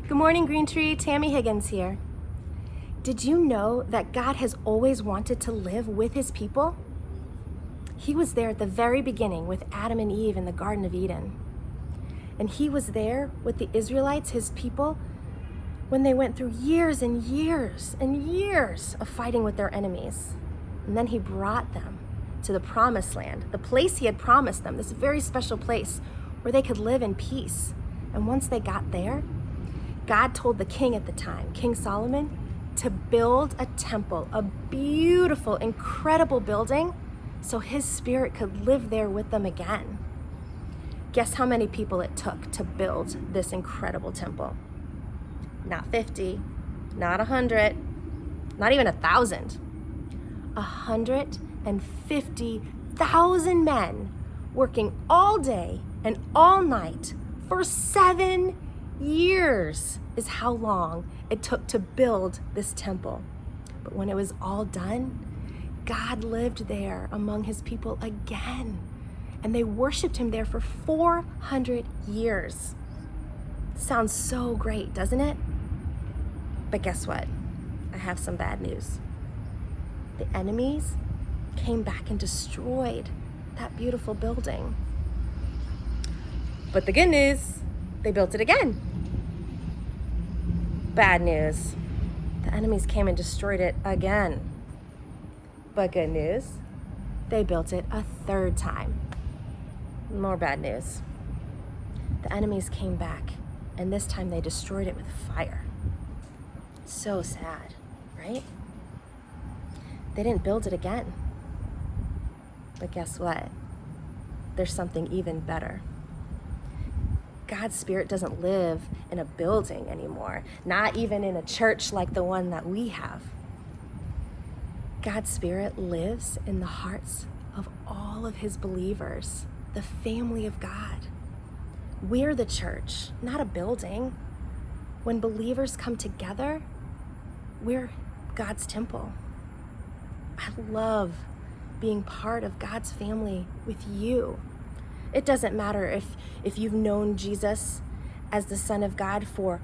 Good morning, Greentree. Tammy Higgins here. Did you know that God has always wanted to live with his people? He was there at the very beginning with Adam and Eve in the Garden of Eden. And he was there with the Israelites, his people, when they went through years and years and years of fighting with their enemies. And then he brought them to the promised land, the place he had promised them, this very special place where they could live in peace. And once they got there, God told the king at the time, King Solomon, to build a temple, a beautiful, incredible building, so his spirit could live there with them again. Guess how many people it took to build this incredible temple? Not 50, not 100, not even 1,000. 150,000 men working all day and all night for 7 years is how long it took to build this temple. But when it was all done, God lived there among his people again. And they worshiped him there for 400 years. Sounds so great, doesn't it? But guess what? I have some bad news. The enemies came back and destroyed that beautiful building. But the good news, they built it again. Bad news, the enemies came and destroyed it again. But good news, they built it a third time. More bad news. The enemies came back, and this time they destroyed it with fire. So sad, right? They didn't build it again. But guess what? There's something even better. God's Spirit doesn't live in a building anymore, not even in a church like the one that we have. God's Spirit lives in the hearts of all of his believers, the family of God. We're the church, not a building. When believers come together, we're God's temple. I love being part of God's family with you. It doesn't matter if you've known Jesus as the Son of God for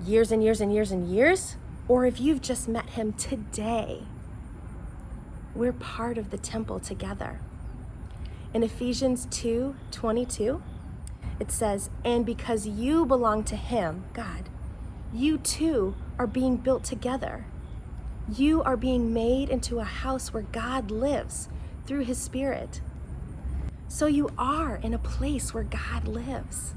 years and years and years and years, or if you've just met him today. We're part of the temple together. In Ephesians 2:22, it says, "And because you belong to him, God, you too are being built together. You are being made into a house where God lives through his Spirit." So you are in a place where God lives.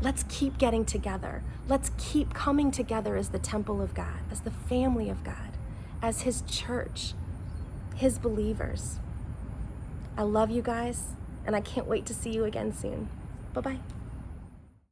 Let's keep getting together. Let's keep coming together as the temple of God, as the family of God, as his church, his believers. I love you guys, and I can't wait to see you again soon. Bye-bye.